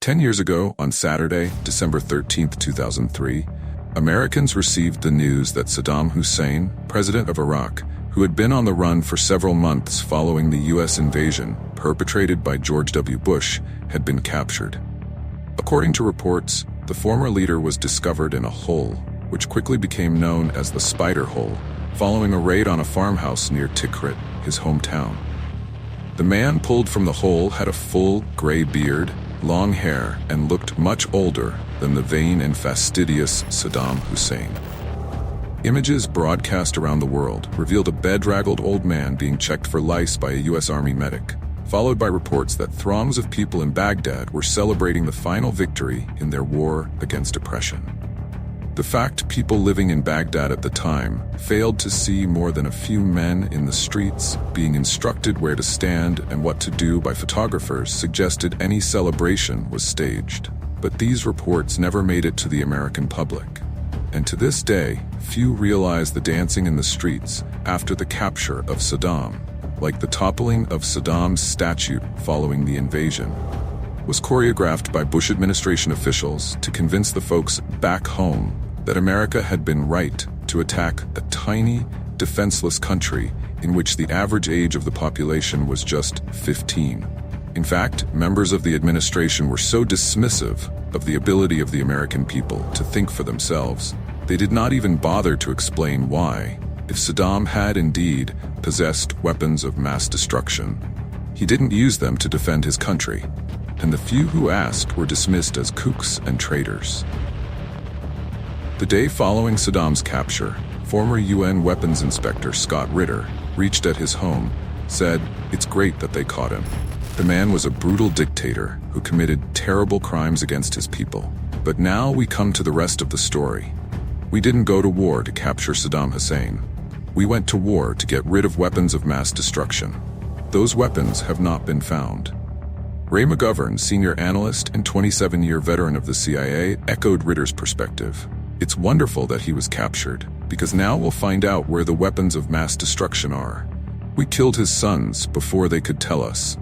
10 years ago, on Saturday, December 13, 2003, Americans received the news that Saddam Hussein, president of Iraq, who had been on the run for several months following the U.S. invasion perpetrated by George W. Bush, had been captured. According to reports, the former leader was discovered in a hole, which quickly became known as the Spider Hole, following a raid on a farmhouse near Tikrit, his hometown. The man pulled from the hole had a full, gray beard, long hair, and looked much older than the vain and fastidious Saddam Hussein. Images broadcast around the world revealed a bedraggled old man being checked for lice by a U.S. Army medic, followed by reports that throngs of people in Baghdad were celebrating the final victory in their war against oppression. The fact people living in Baghdad at the time failed to see more than a few men in the streets being instructed where to stand and what to do by photographers suggested any celebration was staged. But these reports never made it to the American public. And to this day, few realize the dancing in the streets after the capture of Saddam, like the toppling of Saddam's statue following the invasion, was choreographed by Bush administration officials to convince the folks back home that America had been right to attack a tiny, defenseless country in which the average age of the population was just 15. In fact, members of the administration were so dismissive of the ability of the American people to think for themselves, they did not even bother to explain why, if Saddam had indeed possessed weapons of mass destruction, he didn't use them to defend his country, and the few who asked were dismissed as kooks and traitors. The day following Saddam's capture, former UN weapons inspector Scott Ritter reached at his home, said, "It's great that they caught him. The man was a brutal dictator who committed terrible crimes against his people. But now we come to the rest of the story. We didn't go to war to capture Saddam Hussein. We went to war to get rid of weapons of mass destruction. Those weapons have not been found." Ray McGovern, senior analyst and 27-year veteran of the CIA, echoed Ritter's perspective. "It's wonderful that he was captured, because now we'll find out where the weapons of mass destruction are. We killed his sons before they could tell us."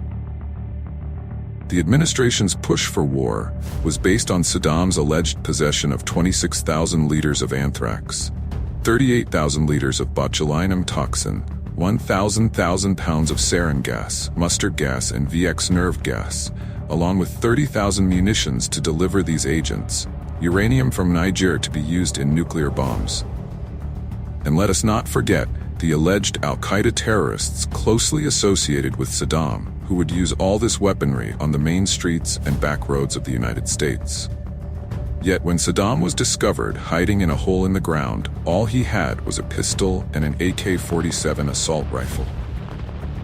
The administration's push for war was based on Saddam's alleged possession of 26,000 liters of anthrax, 38,000 liters of botulinum toxin, 1,000 pounds of sarin gas, mustard gas, and VX nerve gas, along with 30,000 munitions to deliver these agents, uranium from Niger to be used in nuclear bombs. And let us not forget the alleged al-Qaeda terrorists closely associated with Saddam, who would use all this weaponry on the main streets and back roads of the United States. Yet when Saddam was discovered hiding in a hole in the ground, all he had was a pistol and an AK-47 assault rifle.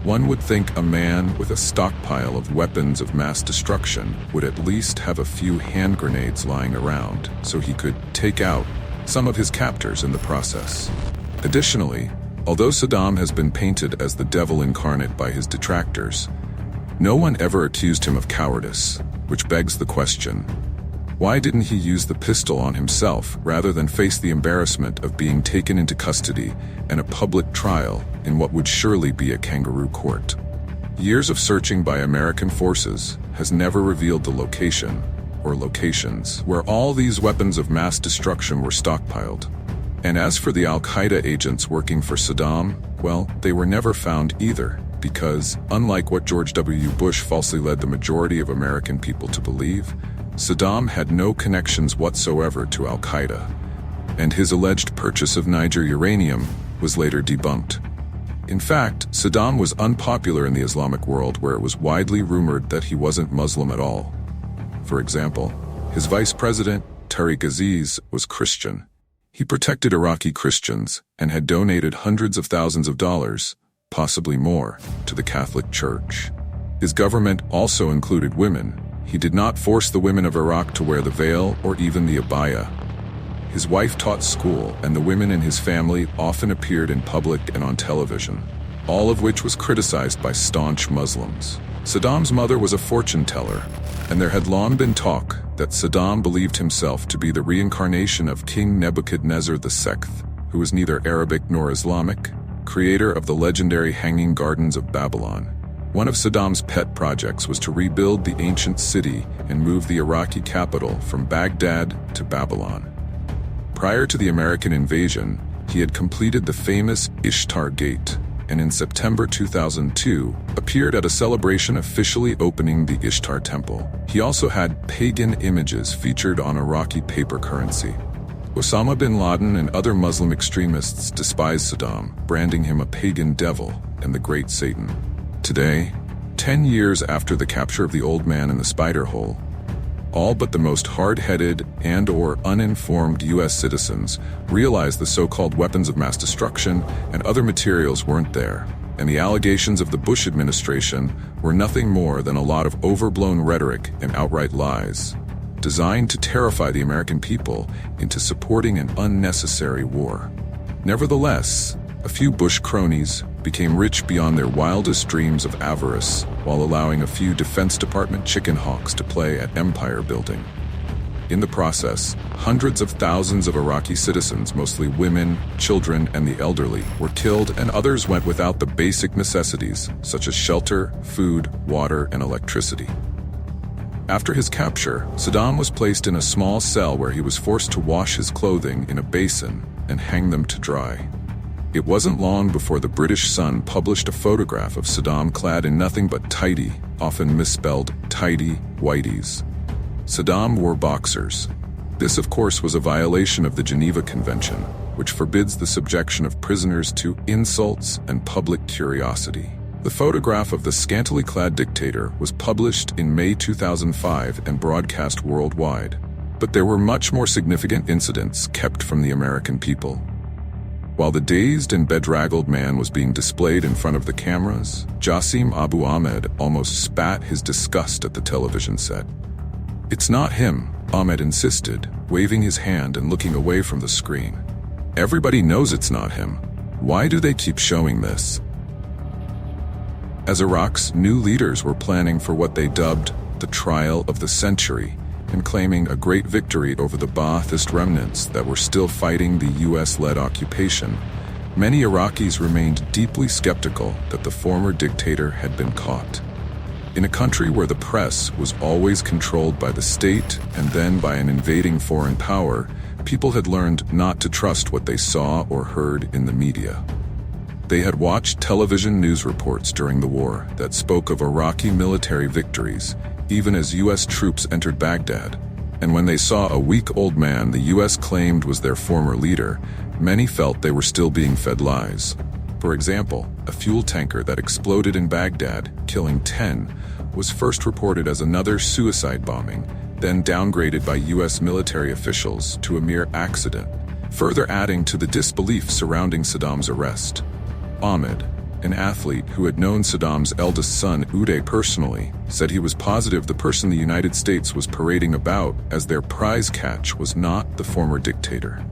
One would think a man with a stockpile of weapons of mass destruction would at least have a few hand grenades lying around, so he could take out some of his captors in the process. Additionally, although Saddam has been painted as the devil incarnate by his detractors, no one ever accused him of cowardice, which begs the question, why didn't he use the pistol on himself rather than face the embarrassment of being taken into custody and a public trial in what would surely be a kangaroo court? Years of searching by American forces has never revealed the location, or locations, where all these weapons of mass destruction were stockpiled. And as for the al-Qaeda agents working for Saddam, well, they were never found either, because, unlike what George W. Bush falsely led the majority of American people to believe, Saddam had no connections whatsoever to al-Qaeda, and his alleged purchase of Niger uranium was later debunked. In fact, Saddam was unpopular in the Islamic world, where it was widely rumored that he wasn't Muslim at all. For example, his vice president, Tariq Aziz, was Christian. He protected Iraqi Christians and had donated hundreds of thousands of dollars, possibly more, to the Catholic Church. His government also included women. He did not force the women of Iraq to wear the veil or even the abaya. His wife taught school, and the women in his family often appeared in public and on television, all of which was criticized by staunch Muslims. Saddam's mother was a fortune teller, and there had long been talk that Saddam believed himself to be the reincarnation of King Nebuchadnezzar II, who was neither Arabic nor Islamic, creator of the legendary Hanging Gardens of Babylon. One of Saddam's pet projects was to rebuild the ancient city and move the Iraqi capital from Baghdad to Babylon. Prior to the American invasion, he had completed the famous Ishtar Gate, and in September 2002, appeared at a celebration officially opening the Ishtar Temple. He also had pagan images featured on Iraqi paper currency. Osama bin Laden and other Muslim extremists despised Saddam, branding him a pagan devil and the great Satan. Today, 10 years after the capture of the old man in the spider hole, all but the most hard-headed and/or uninformed U.S. citizens realized the so-called weapons of mass destruction and other materials weren't there, and the allegations of the Bush administration were nothing more than a lot of overblown rhetoric and outright lies, designed to terrify the American people into supporting an unnecessary war. Nevertheless, a few Bush cronies became rich beyond their wildest dreams of avarice, while allowing a few Defense Department chicken hawks to play at empire building. In the process, hundreds of thousands of Iraqi citizens, mostly women, children, and the elderly, were killed, and others went without the basic necessities, such as shelter, food, water, and electricity. After his capture, Saddam was placed in a small cell where he was forced to wash his clothing in a basin and hang them to dry. It wasn't long before the British Sun published a photograph of Saddam clad in nothing but tidy, often misspelled tidy, whities. Saddam wore boxers. This, of course, was a violation of the Geneva Convention, which forbids the subjection of prisoners to insults and public curiosity. The photograph of the scantily clad dictator was published in May 2005 and broadcast worldwide. But there were much more significant incidents kept from the American people. While the dazed and bedraggled man was being displayed in front of the cameras, Jassim Abu Ahmed almost spat his disgust at the television set. "It's not him," Ahmed insisted, waving his hand and looking away from the screen. "Everybody knows it's not him. Why do they keep showing this?" As Iraq's new leaders were planning for what they dubbed the trial of the century, and claiming a great victory over the Ba'athist remnants that were still fighting the US-led occupation, many Iraqis remained deeply skeptical that the former dictator had been caught. In a country where the press was always controlled by the state and then by an invading foreign power, people had learned not to trust what they saw or heard in the media. They had watched television news reports during the war that spoke of Iraqi military victories, even as U.S. troops entered Baghdad, and when they saw a weak old man the U.S. claimed was their former leader, many felt they were still being fed lies. For example, a fuel tanker that exploded in Baghdad, killing 10, was first reported as another suicide bombing, then downgraded by U.S. military officials to a mere accident, further adding to the disbelief surrounding Saddam's arrest. Ahmed, an athlete who had known Saddam's eldest son Uday personally, said he was positive the person the United States was parading about as their prize catch was not the former dictator.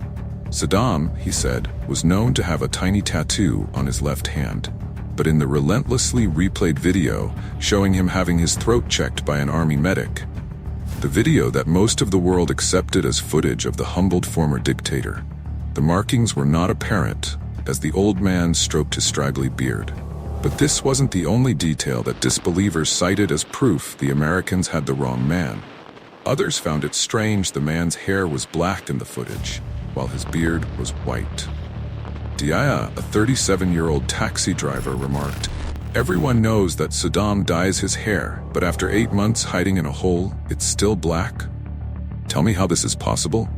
Saddam, he said, was known to have a tiny tattoo on his left hand, but in the relentlessly replayed video showing him having his throat checked by an army medic, the video that most of the world accepted as footage of the humbled former dictator, the markings were not apparent as the old man stroked his straggly beard. But this wasn't the only detail that disbelievers cited as proof the Americans had the wrong man. Others found it strange the man's hair was black in the footage, while his beard was white. Diaya, a 37-year-old taxi driver, remarked, "Everyone knows that Saddam dyes his hair, but after 8 months hiding in a hole, it's still black? Tell me how this is possible?"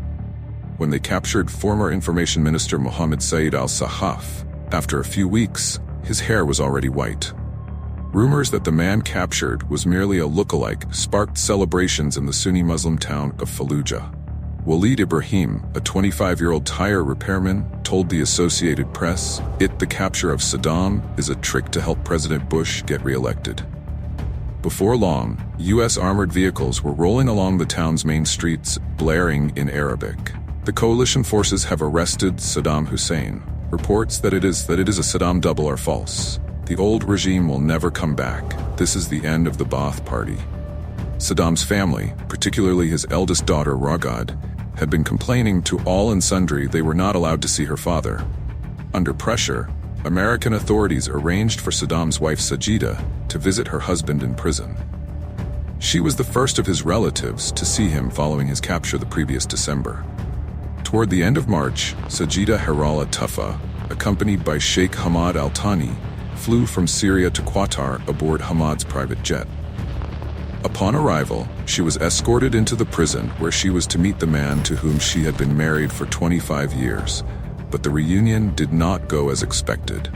When they captured former Information Minister Mohammed Said al-Sahaf, after a few weeks, his hair was already white. Rumors that the man captured was merely a lookalike sparked celebrations in the Sunni Muslim town of Fallujah. Walid Ibrahim, a 25-year-old tire repairman, told the Associated Press, "The capture of Saddam is a trick to help President Bush get reelected." Before long, U.S. armored vehicles were rolling along the town's main streets, blaring in Arabic. "The coalition forces have arrested Saddam Hussein." Reports that it is a Saddam double are false. The old regime will never come back. This is the end of the Ba'ath Party. Saddam's family, particularly his eldest daughter Ragad, had been complaining to all and sundry they were not allowed to see her father. Under pressure, American authorities arranged for Saddam's wife Sajida to visit her husband in prison. She was the first of his relatives to see him following his capture the previous December. Toward the end of March, Sajida Harala Tufa, accompanied by Sheikh Hamad Al Thani, flew from Syria to Qatar aboard Hamad's private jet. Upon arrival, she was escorted into the prison where she was to meet the man to whom she had been married for 25 years, but the reunion did not go as expected.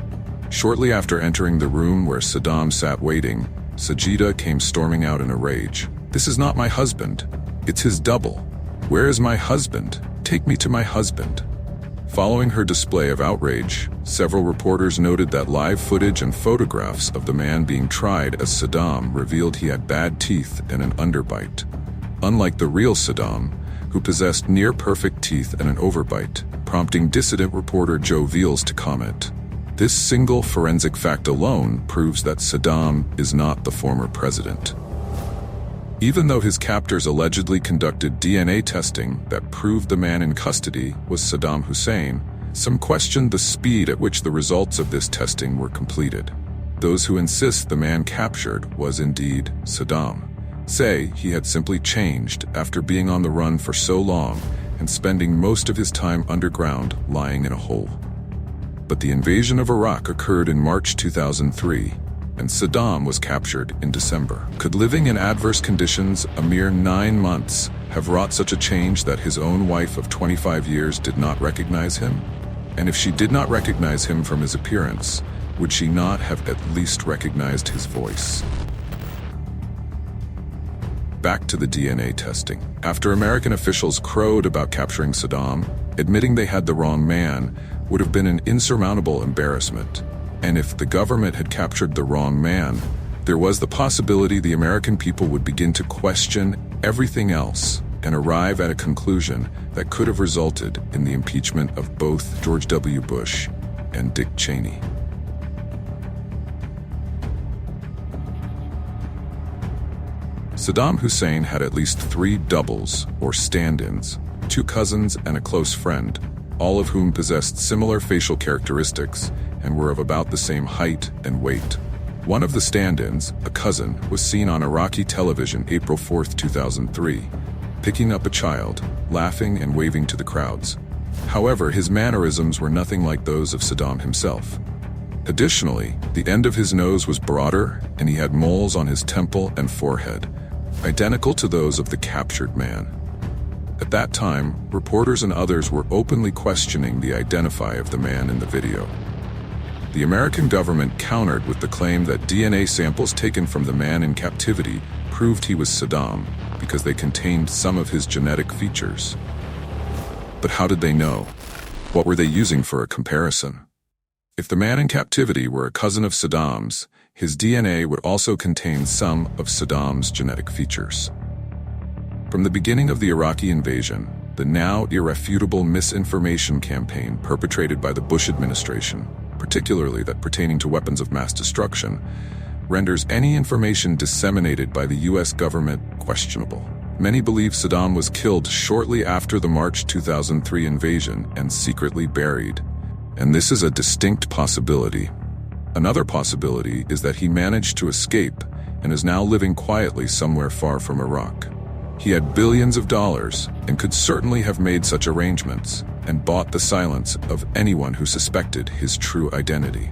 Shortly after entering the room where Saddam sat waiting, Sajida came storming out in a rage. "This is not my husband. It's his double. Where is my husband? Take me to my husband." Following her display of outrage, several reporters noted that live footage and photographs of the man being tried as Saddam revealed he had bad teeth and an underbite. Unlike the real Saddam, who possessed near-perfect teeth and an overbite, prompting dissident reporter Joe Veals to comment, "This single forensic fact alone proves that Saddam is not the former president." Even though his captors allegedly conducted DNA testing that proved the man in custody was Saddam Hussein, some questioned the speed at which the results of this testing were completed. Those who insist the man captured was indeed Saddam say he had simply changed after being on the run for so long and spending most of his time underground lying in a hole. But the invasion of Iraq occurred in March 2003, and Saddam was captured in December. Could living in adverse conditions a mere 9 months have wrought such a change that his own wife of 25 years did not recognize him? And if she did not recognize him from his appearance, would she not have at least recognized his voice? Back to the DNA testing. After American officials crowed about capturing Saddam, admitting they had the wrong man would have been an insurmountable embarrassment. And if the government had captured the wrong man, there was the possibility the American people would begin to question everything else and arrive at a conclusion that could have resulted in the impeachment of both George W. Bush and Dick Cheney. Saddam Hussein had at least 3 doubles, or stand-ins, 2 cousins and a close friend, all of whom possessed similar facial characteristics and were of about the same height and weight. One of the stand-ins, a cousin, was seen on Iraqi television April 4, 2003, picking up a child, laughing and waving to the crowds. However, his mannerisms were nothing like those of Saddam himself. Additionally, the end of his nose was broader and he had moles on his temple and forehead, identical to those of the captured man. At that time, reporters and others were openly questioning the identity of the man in the video. The American government countered with the claim that DNA samples taken from the man in captivity proved he was Saddam because they contained some of his genetic features. But how did they know? What were they using for a comparison? If the man in captivity were a cousin of Saddam's, his DNA would also contain some of Saddam's genetic features. From the beginning of the Iraqi invasion, the now irrefutable misinformation campaign perpetrated by the Bush administration, particularly that pertaining to weapons of mass destruction, renders any information disseminated by the U.S. government questionable. Many believe Saddam was killed shortly after the March 2003 invasion and secretly buried, and this is a distinct possibility. Another possibility is that he managed to escape and is now living quietly somewhere far from Iraq. He had billions of dollars and could certainly have made such arrangements and bought the silence of anyone who suspected his true identity.